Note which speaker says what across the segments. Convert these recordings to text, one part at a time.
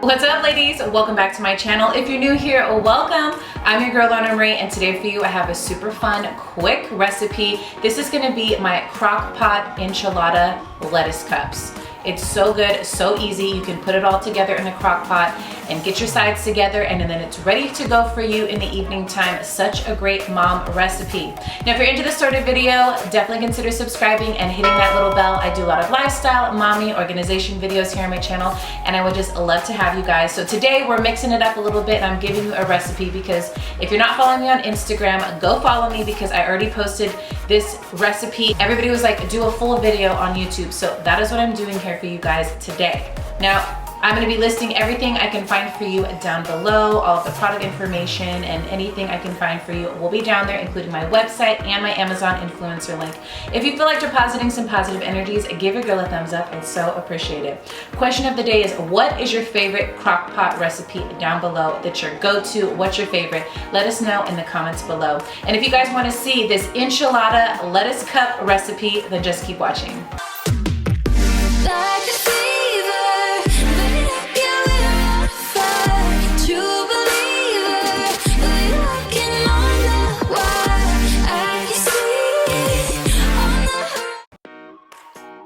Speaker 1: What's up, ladies? Welcome back to my channel. If you're new here, welcome. I'm your girl Lorna, and today for you I have a super fun, quick recipe. This is gonna be my crock pot enchilada lettuce cups. It's so good, so easy. You can put it all together in a crock pot and get your sides together, and then it's ready to go for you in the evening time. Such a great mom recipe. Now, if you're into this sort of video, definitely consider subscribing and hitting that little bell. I do a lot of lifestyle, mommy, organization videos here on my channel, and I would just love to have you guys. So today we're mixing it up a little bit, and I'm giving you a recipe because if you're not following me on Instagram, go follow me because I already posted this recipe. Everybody was like, do a full video on YouTube. So that is what I'm doing here for you guys today. Now, I'm gonna be listing everything I can find for you down below. All of the product information and anything I can find for you will be down there, including my website and my Amazon influencer link. If you feel like depositing some positive energies, give your girl a thumbs up. It's so appreciated. Question of the day is, what is your favorite crock pot recipe down below? That's your go-to. What's your favorite? Let us know in the comments below. And if you guys wanna see this enchilada lettuce cup recipe, then just keep watching.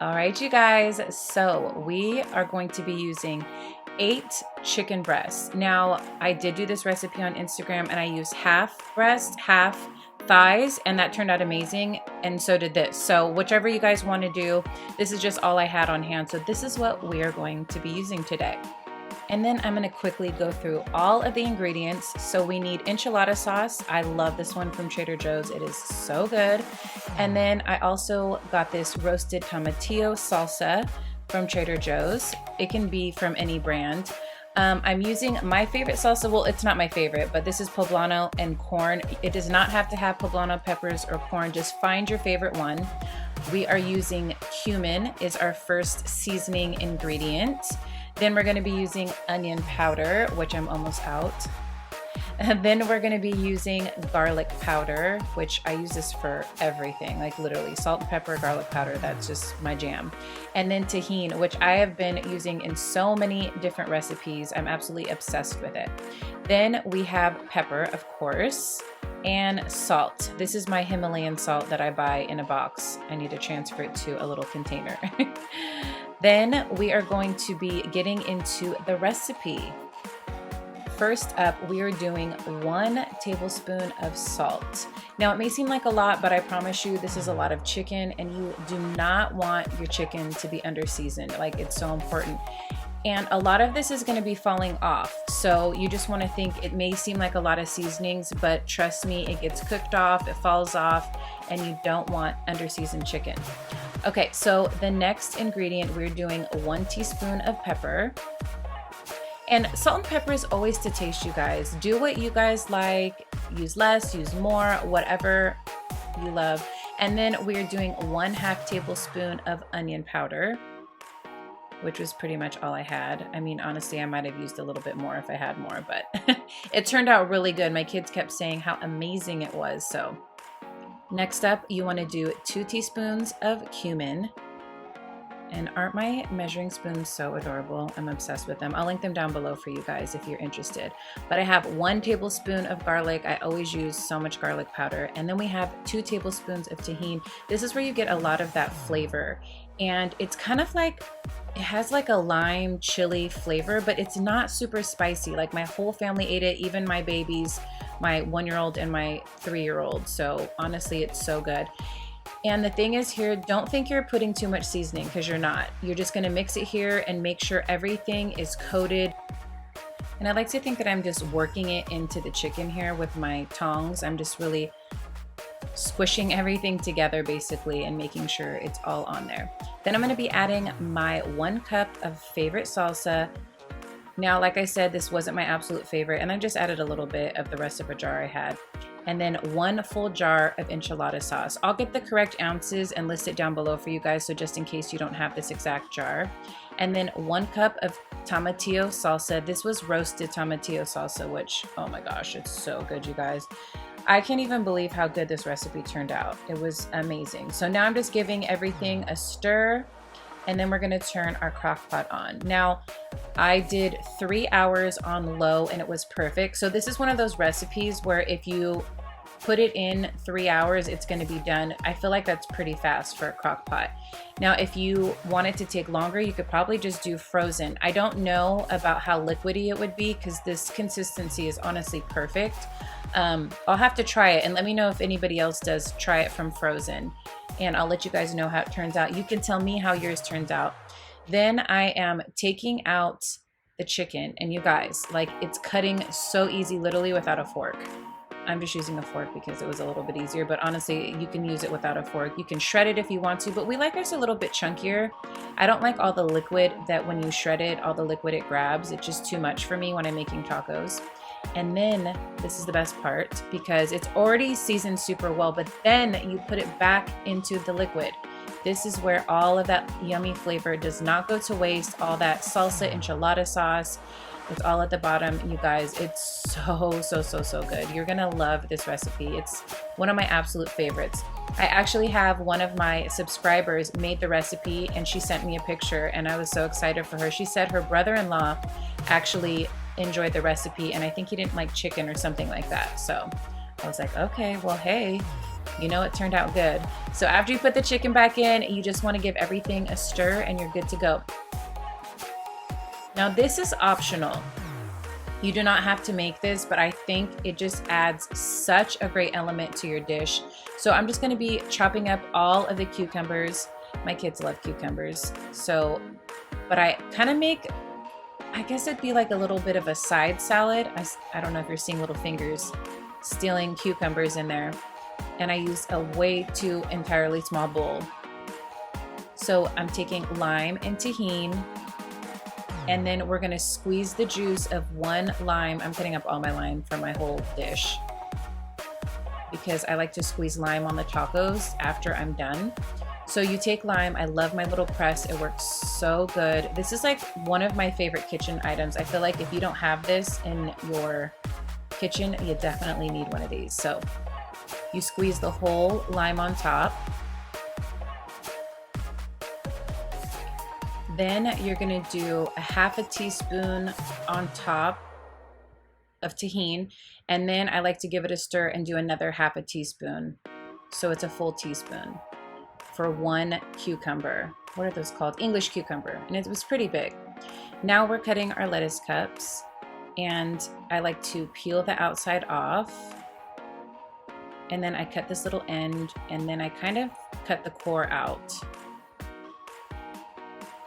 Speaker 1: All right, you guys, so we are going to be using 8 chicken breasts. Now, I did do this recipe on Instagram and I used half breast, half thighs, and that turned out amazing, and so did this. So whichever you guys want to do, this is just all I had on hand. So this is what we are going to be using today. And then I'm gonna quickly go through all of the ingredients. So we need enchilada sauce. I love this one from Trader Joe's. It is so good. And then I also got this roasted tomatillo salsa from Trader Joe's. It can be from any brand. I'm using my favorite salsa. Well, it's not my favorite, but this is poblano and corn. It does not have to have poblano peppers or corn. Just find your favorite one. We are using cumin is our first seasoning ingredient. Then we're gonna be using onion powder, which I'm almost out. And then we're gonna be using garlic powder, which I use this for everything, like literally salt, pepper, garlic powder, that's just my jam. And then Tajin, which I have been using in so many different recipes. I'm absolutely obsessed with it. Then we have pepper, of course, and salt. This is my Himalayan salt that I buy in a box. I need to transfer it to a little container. Then we are going to be getting into the recipe. First up, we are doing 1 tablespoon of salt. Now, it may seem like a lot, but I promise you this is a lot of chicken, and you do not want your chicken to be under seasoned. Like, it's so important. And a lot of this is gonna be falling off. So you just wanna think it may seem like a lot of seasonings, but trust me, it gets cooked off, it falls off, and you don't want under seasoned chicken. Okay, so the next ingredient, we're doing 1 teaspoon of pepper. And salt and pepper is always to taste, you guys. Do what you guys like, use less, use more, whatever you love. And then we're doing 1/2 tablespoon of onion powder, which was pretty much all I had. I mean, honestly, I might have used a little bit more if I had more, but it turned out really good. My kids kept saying how amazing it was, so. Next up, you wanna do 2 teaspoons of cumin. And aren't my measuring spoons so adorable? I'm obsessed with them. I'll link them down below for you guys if you're interested. But I have 1 tablespoon of garlic. I always use so much garlic powder. And then we have 2 tablespoons of Tajin. This is where you get a lot of that flavor. And it's kind of like, it has like a lime chili flavor, but it's not super spicy. Like, my whole family ate it, even my babies, my 1-year-old and my 3-year-old. So honestly, it's so good. And the thing is here, don't think you're putting too much seasoning, because you're not. You're just gonna mix it here and make sure everything is coated. And I like to think that I'm just working it into the chicken here with my tongs. I'm just really squishing everything together basically and making sure it's all on there. Then I'm gonna be adding my 1 cup of favorite salsa. Now, like I said, this wasn't my absolute favorite, and I just added a little bit of the rest of a jar I had. And then 1 full jar of enchilada sauce. I'll get the correct ounces and list it down below for you guys, so just in case you don't have this exact jar. And then 1 cup of tomatillo salsa. This was roasted tomatillo salsa, which, oh my gosh, it's so good, you guys. I can't even believe how good this recipe turned out. It was amazing. So now I'm just giving everything a stir, and then we're gonna turn our crock pot on. Now, I did 3 hours on low and it was perfect. So this is one of those recipes where if you put it in 3 hours, it's gonna be done. I feel like that's pretty fast for a crock pot. Now, if you want it to take longer, you could probably just do frozen. I don't know about how liquidy it would be because this consistency is honestly perfect. I'll have to try it and let me know if anybody else does try it from frozen. And I'll let you guys know how it turns out. You can tell me how yours turns out. Then I am taking out the chicken, and you guys, like, it's cutting so easy, literally without a fork. I'm just using a fork because it was a little bit easier, but honestly, you can use it without a fork. You can shred it if you want to, but we like ours a little bit chunkier. I don't like all the liquid that when you shred it, all the liquid it grabs. It's just too much for me when I'm making tacos. And then this is the best part because it's already seasoned super well, but then you put it back into the liquid. This is where all of that yummy flavor does not go to waste. All that salsa enchilada sauce, it's all at the bottom. You guys, it's so good. You're gonna love this recipe. It's one of my absolute favorites. I actually have one of my subscribers made the recipe and she sent me a picture and I was so excited for her. She said her brother-in-law actually enjoyed the recipe and I think he didn't like chicken or something like that. So I was like, okay, well, hey, you know, it turned out good. So after you put the chicken back in, you just want to give everything a stir and you're good to go. Now this is optional. You do not have to make this, but I think it just adds such a great element to your dish. So I'm just going to be chopping up all of the cucumbers. My kids love cucumbers. So, but I kind of make, I guess it'd be like a little bit of a side salad. I don't know if you're seeing little fingers stealing cucumbers in there. And I use a way too entirely small bowl. So I'm taking lime and Tajin, and then we're gonna squeeze the juice of 1 lime. I'm cutting up all my lime for my whole dish because I like to squeeze lime on the tacos after I'm done. So you take lime, I love my little press, it works so good. This is like one of my favorite kitchen items. I feel like if you don't have this in your kitchen, you definitely need one of these. So you squeeze the whole lime on top. Then you're gonna do a 1/2 teaspoon on top of Tajin. And then I like to give it a stir and do another 1/2 teaspoon. So it's a full teaspoon for 1 cucumber. What are those called? English cucumber. And it was pretty big. Now we're cutting our lettuce cups. And I like to peel the outside off. And then I cut this little end, and then I kind of cut the core out.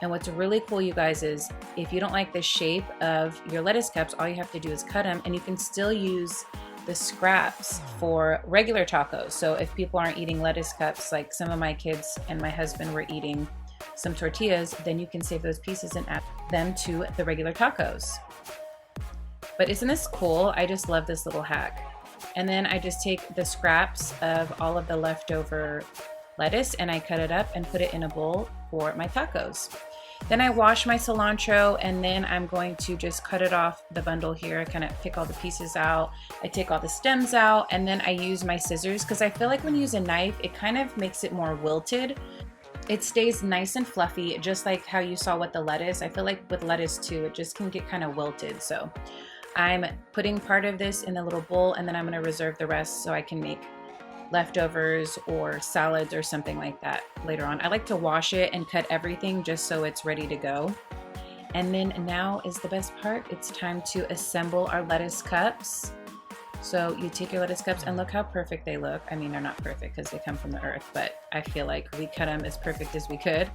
Speaker 1: And what's really cool, you guys, is if you don't like the shape of your lettuce cups, all you have to do is cut them, and you can still use the scraps for regular tacos. So if people aren't eating lettuce cups, like some of my kids and my husband were eating some tortillas, then you can save those pieces and add them to the regular tacos. But isn't this cool? I just love this little hack. And then I just take the scraps of all of the leftover lettuce and I cut it up and put it in a bowl for my tacos. Then I wash my cilantro and then I'm going to just cut it off the bundle here. I kind of pick all the pieces out. I take all the stems out and then I use my scissors because I feel like when you use a knife, it kind of makes it more wilted. It stays nice and fluffy, just like how you saw with the lettuce. I feel like with lettuce too, it just can get kind of wilted. So I'm putting part of this in a little bowl and then I'm going to reserve the rest so I can make leftovers or salads or something like that later on. I like to wash it and cut everything just so it's ready to go. And then now is the best part. It's time to assemble our lettuce cups. So you take your lettuce cups and look how perfect they look. I mean, they're not perfect because they come from the earth, but I feel like we cut them as perfect as we could.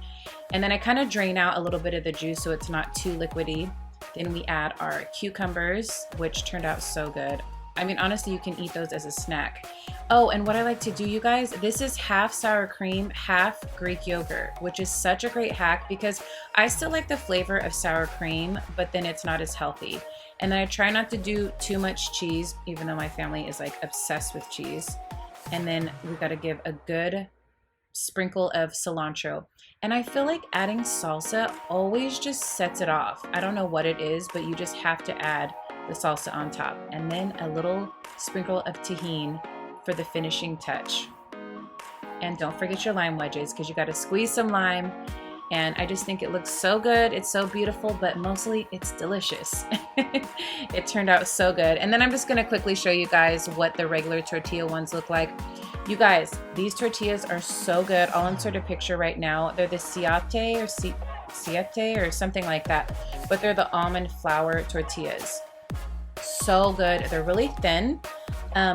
Speaker 1: And then I kind of drain out a little bit of the juice so it's not too liquidy. Then we add our cucumbers, which turned out so good. I mean, honestly, you can eat those as a snack. Oh, and what I like to do, you guys, this is half sour cream, half Greek yogurt, which is such a great hack because I still like the flavor of sour cream, but then it's not as healthy. And then I try not to do too much cheese, even though my family is like obsessed with cheese. And then we got to give a good sprinkle of cilantro. And I feel like adding salsa always just sets it off. I don't know what it is, but you just have to add the salsa on top. And then a little sprinkle of Tajin for the finishing touch. And don't forget your lime wedges because you got to squeeze some lime And I just think it looks so good. It's so beautiful, but mostly it's delicious. It turned out so good. And then I'm just gonna quickly show you guys what the regular tortilla ones look like. You guys, these tortillas are so good. I'll insert a picture right now. They're the Siete or something like that, but they're the almond flour tortillas. So good. They're really thin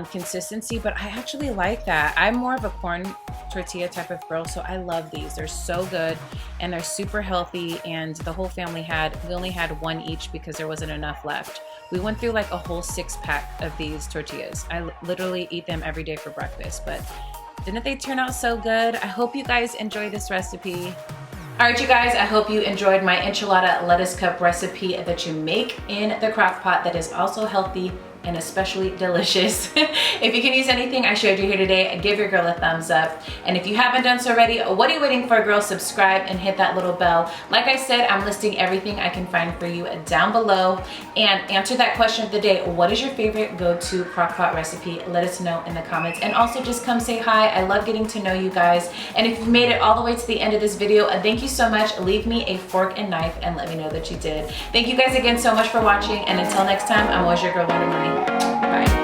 Speaker 1: consistency, but I actually like that. I'm more of a corn tortilla type of girl, so I love these. They're so good and they're super healthy, and the whole family we only had one each because there wasn't enough left. We went through like a whole 6-pack of these tortillas. I literally eat them every day for breakfast, but didn't they turn out so good? I hope you guys enjoy this recipe. All right, you guys, I hope you enjoyed my enchilada lettuce cup recipe that you make in the crock pot that is also healthy and especially delicious. If you can use anything I showed you here today, give your girl a thumbs up. And if you haven't done so already, what are you waiting for, girl? Subscribe and hit that little bell. Like I said, I'm listing everything I can find for you down below. And answer that question of the day. What is your favorite go-to crock pot recipe? Let us know in the comments. And also just come say hi. I love getting to know you guys. And if you've made it all the way to the end of this video, thank you so much. Leave me a fork and knife and let me know that you did. Thank you guys again so much for watching. And until next time, I'm always your girl, Wonder Money. Bye.